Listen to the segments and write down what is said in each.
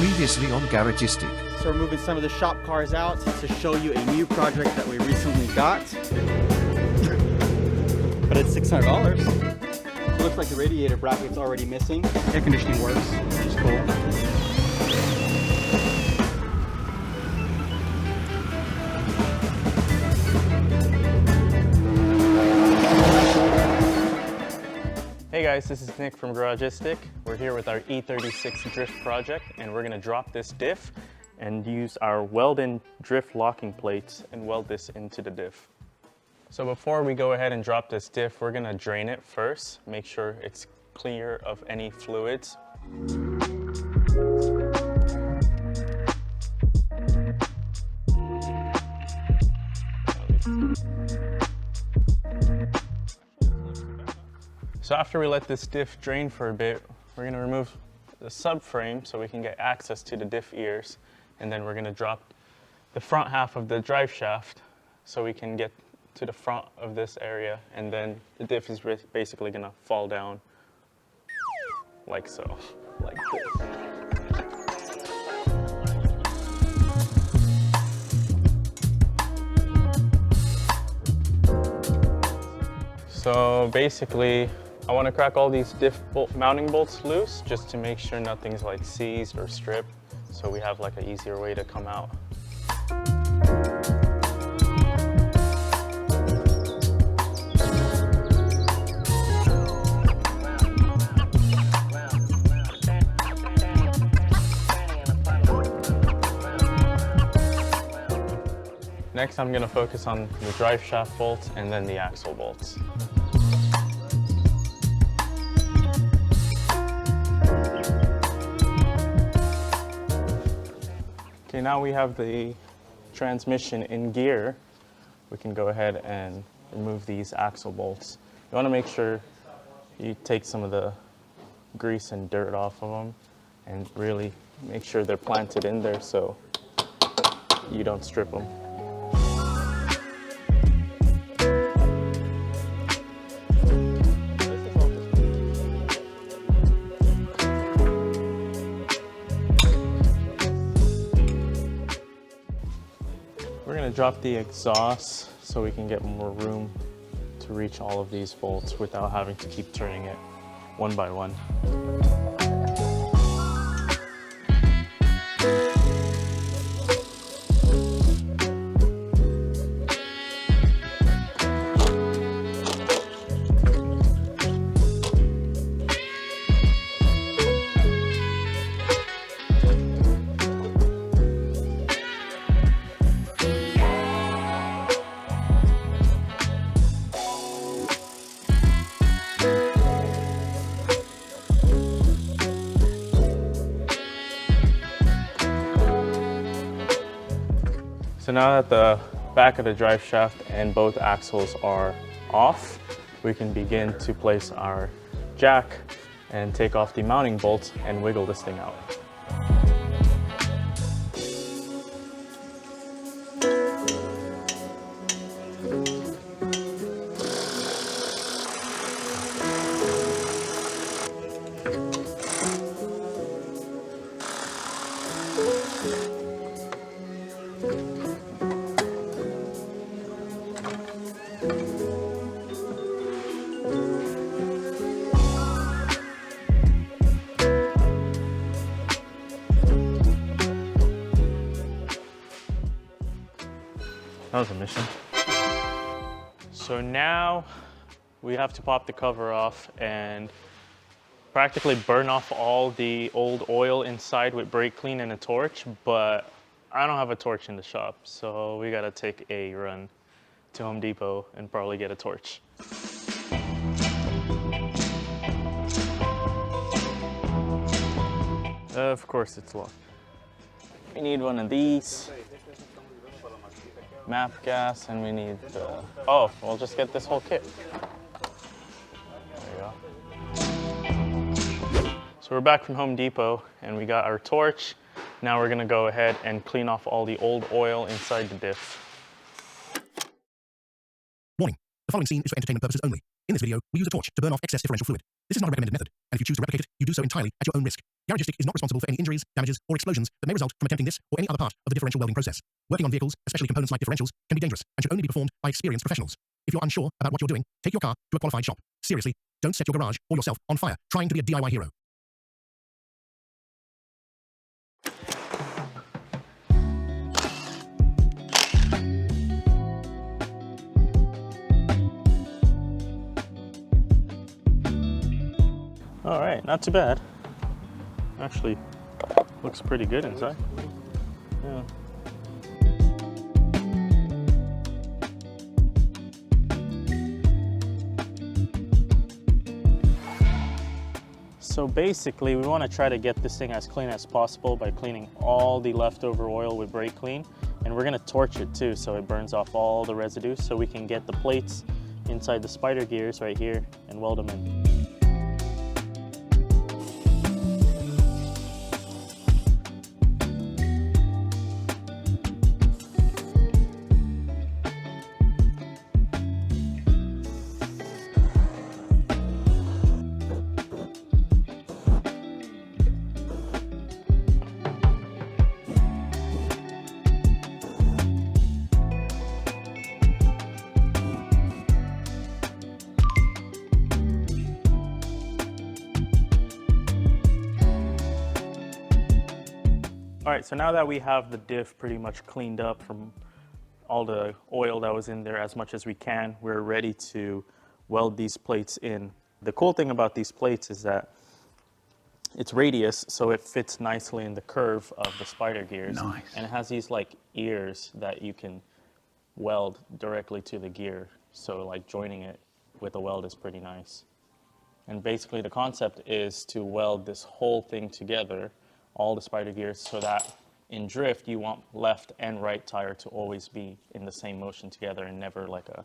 Previously on Garagistic. So we're moving some of the shop cars out to show you a new project that we recently got. But it's $600. It looks like the radiator bracket's already missing. Air conditioning works, which is cool. Hey guys, this is Nick from Garagistic. We're here with our E36 drift project, and we're going to drop this diff and use our Weld-In drift locking plates and weld this into the diff. So before we go ahead and drop this diff, we're going to drain it first, make sure it's clear of any fluids. So after we let this diff drain for a bit, we're going to remove the subframe so we can get access to the diff ears, and then we're going to drop the front half of the drive shaft so we can get to the front of this area, and then the diff is basically going to fall down like so, like this. So basically, I want to crack all these diff mounting bolts loose just to make sure nothing's like seized or stripped, so we have like an easier way to come out. Next, I'm going to focus on the drive shaft bolts and then the axle bolts. Okay, now we have the transmission in gear. We can go ahead and remove these axle bolts. You want to make sure you take some of the grease and dirt off of them and really make sure they're planted in there so you don't strip them. We're going to drop the exhaust so we can get more room to reach all of these bolts without having to keep turning it one by one. So now that the back of the drive shaft and both axles are off, we can begin to place our jack and take off the mounting bolts and wiggle this thing out. That was a mission. So now we have to pop the cover off and practically burn off all the old oil inside with brake clean and a torch, but I don't have a torch in the shop, so we gotta take a run to Home Depot and probably get a torch. Of course it's locked. We need one of these. Map gas, and we need oh, we'll just get this whole kit. There you go. So we're back from Home Depot and we got our torch. Now we're gonna go ahead and clean off all the old oil inside the diff. Warning, the following scene is for entertainment purposes only. In this video, we use a torch to burn off excess differential fluid. This is not a recommended method, and if you choose to replicate it, you do so entirely at your own risk. Garagistic is not responsible for any injuries, damages, or explosions that may result from attempting this or any other part of the differential welding process. Working on vehicles, especially components like differentials, can be dangerous and should only be performed by experienced professionals. If you're unsure about what you're doing, take your car to a qualified shop. Seriously, don't set your garage or yourself on fire trying to be a DIY hero. All right, not too bad. Actually, looks pretty good inside. Yeah. So basically, we want to try to get this thing as clean as possible by cleaning all the leftover oil with brake clean. And we're going to torch it too, so it burns off all the residue, so we can get the plates inside the spider gears right here and weld them in. All right, so now that we have the diff pretty much cleaned up from all the oil that was in there as much as we can, we're ready to weld these plates in. The cool thing about these plates is that it's radius, so it fits nicely in the curve of the spider gears. Nice. And it has these like ears that you can weld directly to the gear. So like joining it with a weld is pretty nice. And basically the concept is to weld this whole thing together, all the spider gears, so that in drift you want left and right tire to always be in the same motion together and never like a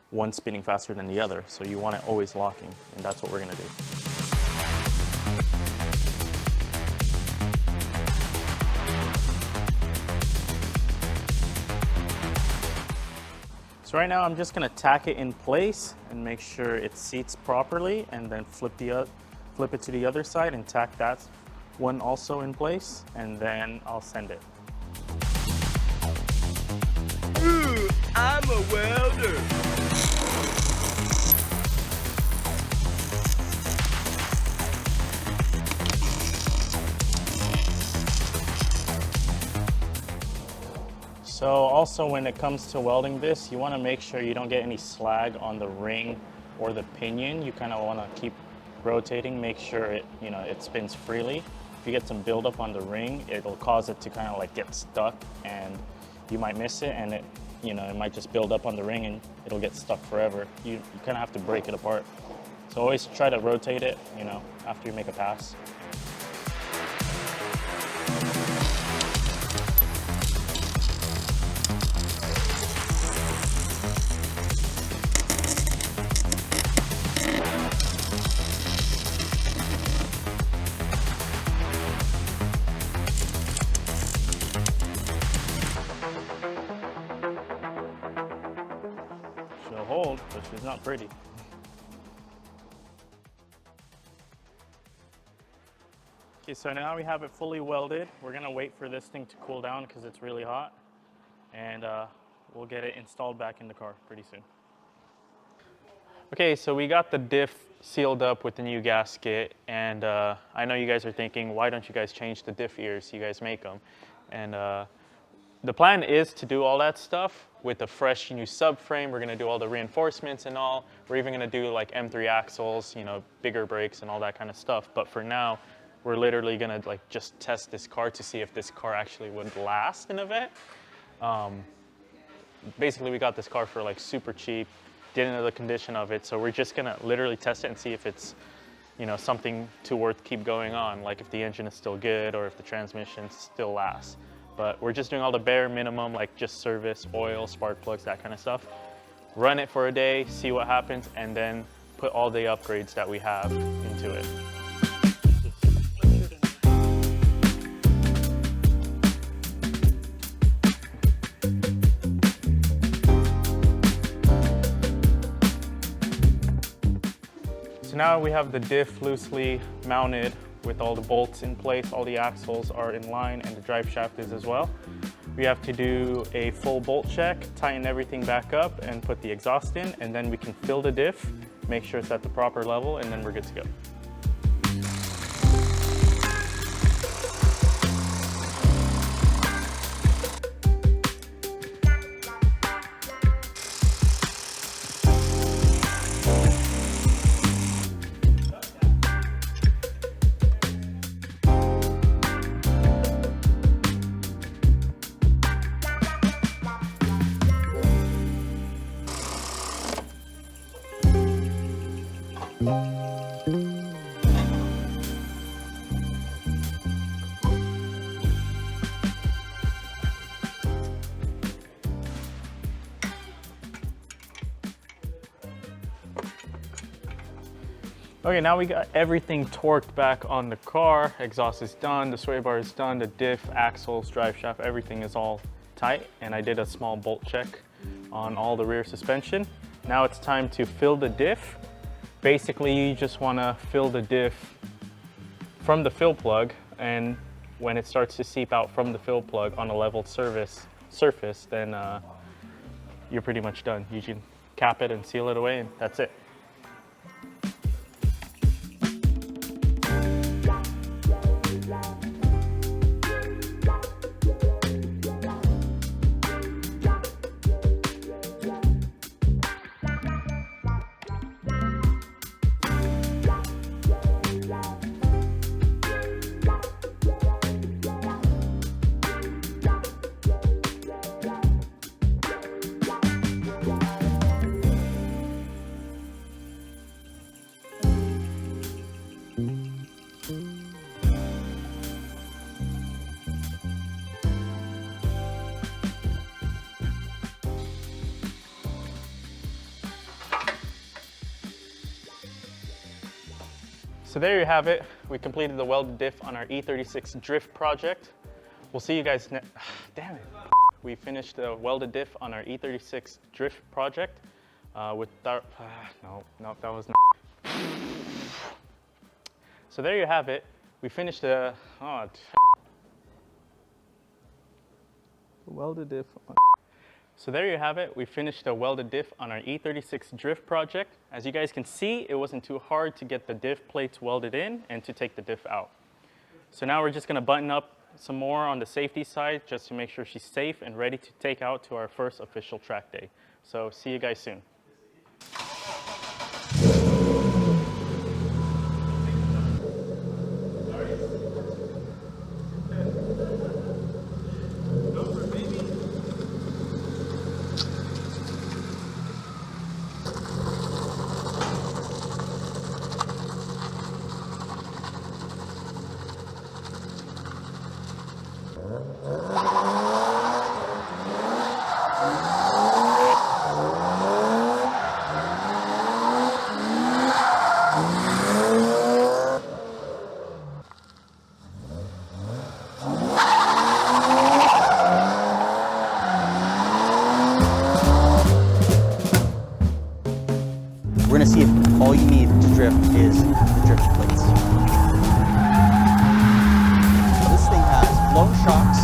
one spinning faster than the other. So you want it always locking, and that's what we're gonna do. So right now I'm just gonna tack it in place and make sure it seats properly, and then flip it to the other side and tack that one also in place, and then I'll send it. Ooh, I'm a welder. So also when it comes to welding this, you want to make sure you don't get any slag on the ring or the pinion. You kind of want to keep rotating, make sure it spins freely. If you get some buildup on the ring, it'll cause it to kind of like get stuck, and you might miss it, and it might just build up on the ring and it'll get stuck forever. You kind of have to break it apart. So always try to rotate it, after you make a pass. She'll hold, but she's not pretty. Okay, so now we have it fully welded. We're gonna wait for this thing to cool down because it's really hot, and we'll get it installed back in the car pretty soon. Okay, so we got the diff sealed up with the new gasket, and I know you guys are thinking, why don't you guys change the diff ears? You guys make them. And the plan is to do all that stuff with a fresh new subframe. We're gonna do all the reinforcements and all. We're even gonna do like M3 axles, bigger brakes and all that kind of stuff. But for now, we're literally gonna just test this car to see if this car actually would last an event. Basically, we got this car for super cheap, didn't know the condition of it, so we're just gonna literally test it and see if it's something worth keep going on, like if the engine is still good or if the transmission still lasts. But we're just doing all the bare minimum, like just service, oil, spark plugs, that kind of stuff. Run it for a day, see what happens, and then put all the upgrades that we have into it. So now we have the diff loosely mounted with all the bolts in place, all the axles are in line, and the drive shaft is as well. We have to do a full bolt check, tighten everything back up, and put the exhaust in, and then we can fill the diff, make sure it's at the proper level, and then we're good to go. Okay, now we got everything torqued back on the car. Exhaust is done, the sway bar is done, the diff, axles, drive shaft, everything is all tight. And I did a small bolt check on all the rear suspension. Now it's time to fill the diff. Basically, you just wanna fill the diff from the fill plug, and when it starts to seep out from the fill plug on a leveled surface, then you're pretty much done. You can cap it and seal it away, and that's it. So there you have it. We completed the welded diff on our E36 drift project. We'll see you guys next. Damn it. We finished the welded diff on our E36 drift project with our, no, that was not. So there you have it. We finished the, welded diff. So there you have it. We finished the welded diff on our E36 drift project. As you guys can see, it wasn't too hard to get the diff plates welded in and to take the diff out. So now we're just gonna button up some more on the safety side just to make sure she's safe and ready to take out to our first official track day. So see you guys soon. We're gonna see if all you need to drift is the drift plates. This thing has blown shocks,